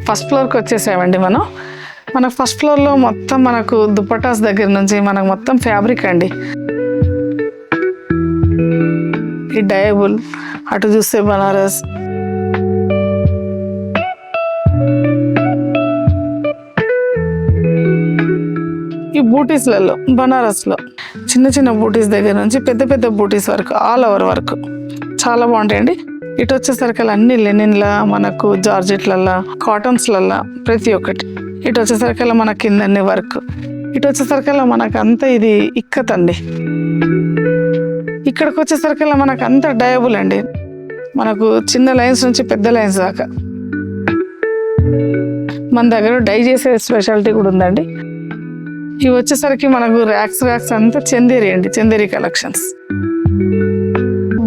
First ఫ్లోర్కి వచ్చేసామండి మన ఫస్ట్ ఫ్లోర్లో మొత్తం మనకు దుపట్టాస్ దగ్గర నుంచి మనకు మొత్తం ఫ్యాబ్రిక్ అండి. ఈ డయబుల్, అటు చూస్తే బనారస్, ఈ బూటీస్లలో బనారస్లో చిన్న చిన్న బూటీస్ దగ్గర నుంచి పెద్ద పెద్ద బూటీస్ వరకు ఆల్ ఓవర్ వర్క్ చాలా బాగుంటాయండి. ఇటు వచ్చేసరికి అన్ని లెనిన్లా, మనకు జార్జెట్లల్లా, కాటన్స్లల్లా ప్రతి ఒక్కటి. ఇటు వచ్చేసరికి మన కిందన్ని వర్క్, ఇటు వచ్చేసరికి మనకు అంతా ఇది ఇక్కత్ అండి. ఇక్కడికి వచ్చేసరికి మనకు అంతా డయబుల్ అండి, మనకు చిన్న లైన్స్ నుంచి పెద్ద లైన్స్ దాకా. మన దగ్గర డై చేసే స్పెషాలిటీ కూడా ఉందండి. ఇవి వచ్చేసరికి మనకు ర్యాక్స్ అంతా చందేరి అండి, చందేరి కలెక్షన్స్.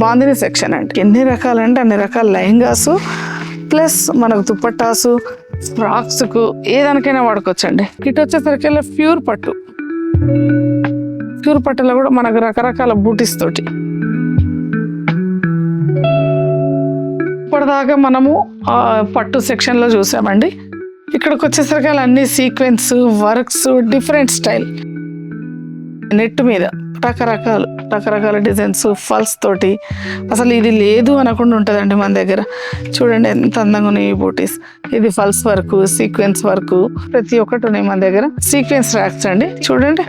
బాందిని సెక్షన్ అండి, ఎన్ని రకాలంటే అన్ని రకాల లెహంగాసు ప్లస్ మనకు దుపట్టాసు, ఫ్రాక్స్కు ఏదానికైనా వాడుకోవచ్చండి. ఇటు వచ్చేసరికి ప్యూర్ పట్టులో కూడా మనకు రకరకాల బూటీస్ తోటి. ఇప్పటిదాకా మనము పట్టు సెక్షన్లో చూసామండి. ఇక్కడికి వచ్చేసరికి అన్ని sequence works, different style, net మీద రకరకాల డిజైన్స్, ఫల్స్ తోటి అసలు ఇది లేదు అనకుండా ఉంటుందండి మన దగ్గర. చూడండి ఎంత అందంగా ఉన్నాయి ఈ బూటీస్. ఇది ఫల్స్ వర్క్, సీక్వెన్స్ వర్క్ ప్రతి ఒక్కటి ఉన్నాయి మన దగ్గర. సీక్వెన్స్ ర్యాక్స్ అండి, చూడండి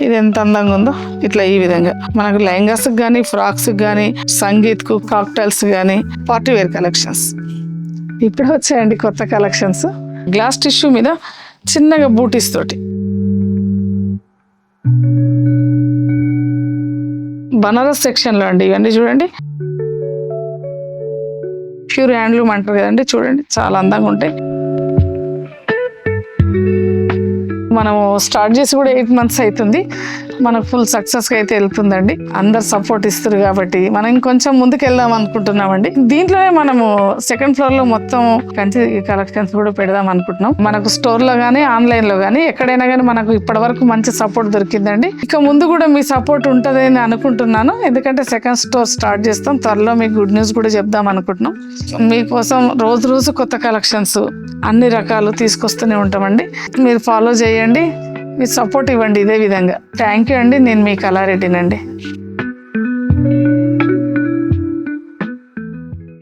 ఇది ఎంత అందంగా ఉందో. ఇట్లా ఈ విధంగా మనకు లెహంగాస్ కానీ, ఫ్రాక్స్ కానీ, సంగీత్కు, కాక్టైల్స్ కానీ, పార్టీ వేర్ కలెక్షన్స్ ఇప్పుడు వచ్చాయండి కొత్త కలెక్షన్స్. గ్లాస్ టిష్యూ మీద చిన్నగా బూటీస్ తోటి బనారస్ సెక్షన్లో అండి. ఇవన్నీ చూడండి ప్యూర్ హ్యాండ్లూమ్ అంటారు కదండి, చూడండి చాలా అందంగా ఉంటాయి. మనము స్టార్ట్ చేసి కూడా 8 months అవుతుంది. మనకు ఫుల్ సక్సెస్గా అయితే వెళ్తుందండి. అందరు సపోర్ట్ ఇస్తారు కాబట్టి మనం ఇంకొంచెం ముందుకు వెళ్దాం అనుకుంటున్నామండి. దీంట్లోనే మనము సెకండ్ ఫ్లోర్లో మొత్తం కంచి కలెక్షన్స్ కూడా పెడదాం అనుకుంటున్నాం. మనకు స్టోర్లో కానీ, ఆన్లైన్లో కానీ, ఎక్కడైనా కానీ మనకు ఇప్పటి వరకు మంచి సపోర్ట్ దొరికిందండి. ఇక ముందు కూడా మీ సపోర్ట్ ఉంటుంది అని అనుకుంటున్నాను. ఎందుకంటే సెకండ్ స్టోర్ స్టార్ట్ చేస్తాం త్వరలో. మీకు గుడ్ న్యూస్ కూడా చెప్దాం అనుకుంటున్నాం. మీకోసం రోజు కొత్త కలెక్షన్స్ అన్ని రకాలు తీసుకొస్తూనే ఉంటామండి. మీరు ఫాలో చేయండి, మీ సపోర్ట్ ఇవ్వండి ఇదే విధంగా. థ్యాంక్ యూ అండి. నేను మీ కళారెడ్డినండి.